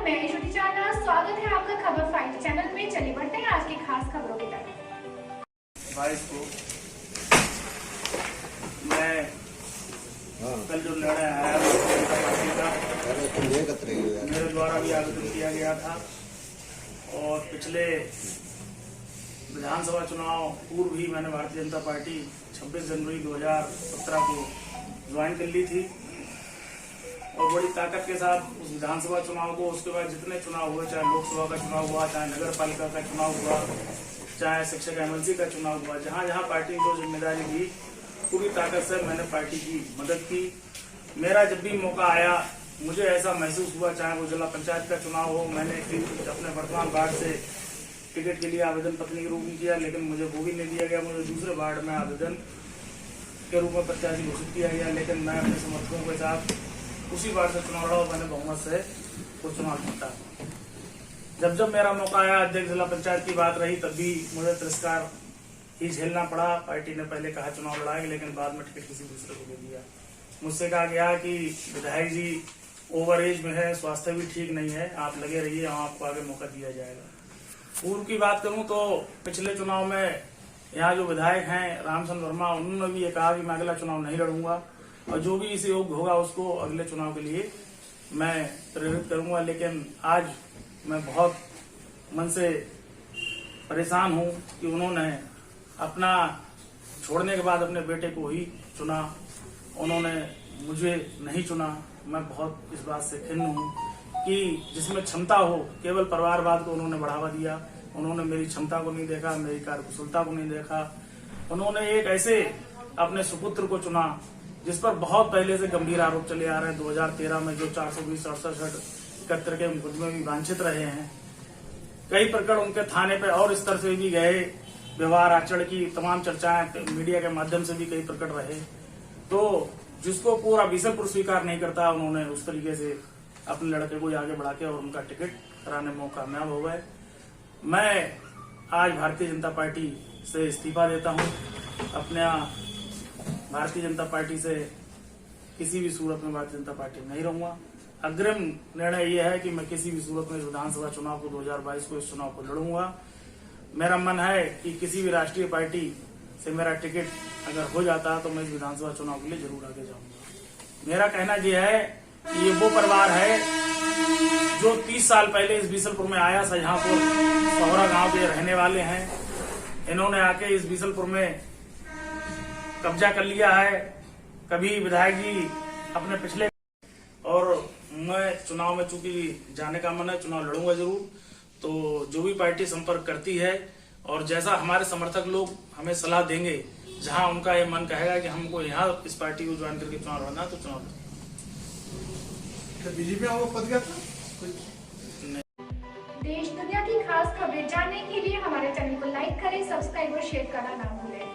मैं यशोटी चावला, स्वागत है आपका खबर 5 चैनल में। चलिए बढ़ते हैं आज की खास खबरों की तरफ। 22 को मैं कल जो निर्णय आया मेरे द्वारा भी आवेदन किया गया था और पिछले विधानसभा चुनाव पूर्व ही मैंने भारतीय जनता पार्टी 26 जनवरी 2017 को ज्वाइन कर ली थी और बड़ी ताकत के साथ उस विधानसभा चुनाव को, उसके बाद जितने चुनाव हुए, चाहे लोकसभा का चुनाव हुआ, चाहे नगर पालिका का चुनाव हुआ, चाहे शिक्षक एमएलसी का चुनाव हुआ, जहां जहां पार्टी को जिम्मेदारी दी पूरी ताकत से मैंने पार्टी की मदद की। मेरा जब भी मौका आया मुझे ऐसा महसूस हुआ, चाहे वो जिला पंचायत का चुनाव हो, मैंने अपने वर्तमान वार्ड से टिकट के लिए आवेदन पत्र के रूप में किया, लेकिन मुझे वो भी नहीं दिया गया। मुझे दूसरे वार्ड में आवेदन के रूप में प्रत्याशी घोषित किया गया, लेकिन मैं अपने समर्थकों के साथ उसी वार्ड से चुनाव लड़ा और मैंने बहुमत से वो चुनाव जीता। जब मेरा मौका आया, अध्यक्ष जिला पंचायत की बात रही, तब भी मुझे तिरस्कार ही झेलना पड़ा। पार्टी ने पहले कहा चुनाव लड़ाएंगे, लेकिन बाद में टिकट किसी दूसरे को दे दिया। मुझसे कहा गया कि विधायक जी ओवर एज में है, स्वास्थ्य भी ठीक नहीं है, आप लगे रहिए, आपको आगे मौका दिया जाएगा। पूर्व की बात करूं तो पिछले चुनाव में यहाँ जो विधायक हैं रामचंद्र वर्मा, उन्होंने भी ये कहा कि मैं अगला चुनाव नहीं लड़ूंगा और जो भी इस योग्य होगा उसको अगले चुनाव के लिए मैं प्रेरित करूंगा। लेकिन आज मैं बहुत मन से परेशान हूं कि उन्होंने अपना छोड़ने के बाद अपने बेटे को ही चुना, उन्होंने मुझे नहीं चुना। मैं बहुत इस बात से खिन्न हूं कि जिसमें क्षमता हो केवल परिवारवाद को उन्होंने बढ़ावा दिया। उन्होंने मेरी क्षमता को नहीं देखा, मेरी कार्यकुशलता को नहीं देखा। उन्होंने एक ऐसे अपने सुपुत्र को चुना जिस पर बहुत पहले से गंभीर आरोप चले आ रहे हैं। 2013 में जो 420, 68, 71 के मुकदमे भी वांछित रहे हैं, कई प्रकरण उनके थाने पे और स्तर से भी गए, व्यवहार आचरण की तमाम चर्चाएं मीडिया के माध्यम से भी कई प्रकट रहे। तो जिसको पूरा बीसलपुर स्वीकार नहीं करता, उन्होंने उस तरीके से अपने लड़के को आगे बढ़ा के और उनका टिकट कराने में कामयाब हो गए। मैं आज भारतीय जनता पार्टी से इस्तीफा देता हूं। अपने भारतीय जनता पार्टी से किसी भी सूरत में भारतीय जनता पार्टी नहीं रहूंगा। अग्रिम निर्णय यह है कि मैं किसी भी सूरत में इस विधानसभा चुनाव को 2022 को इस चुनाव को लड़ूंगा। मेरा मन है कि किसी भी राष्ट्रीय पार्टी से मेरा टिकट अगर हो जाता है तो मैं इस विधानसभा चुनाव के लिए जरूर आगे जाऊंगा। मेरा कहना यह है कि ये वो परिवार है जो 30 साल पहले इस बीसलपुर में आया, शाहजहांपुर सोहरा गांव के रहने वाले हैं। इन्होंने आके इस बीसलपुर में कब्जा कर लिया है। कभी विधायक जी अपने पिछले, और मैं चुनाव में चूंकि जाने का मन है, चुनाव लड़ूंगा जरूर। तो जो भी पार्टी संपर्क करती है और जैसा हमारे समर्थक लोग हमें सलाह देंगे, जहां उनका ये मन कहेगा कि हमको यहाँ इस पार्टी को ज्वाइन करके चुनाव लड़ना, तो चुनाव बीजेपी में आपको पद गया था? देश दुनिया की खास खबरें जानने के लिए हमारे चैनल को लाइक करें, सब्सक्राइब और शेयर करना ना भूलें।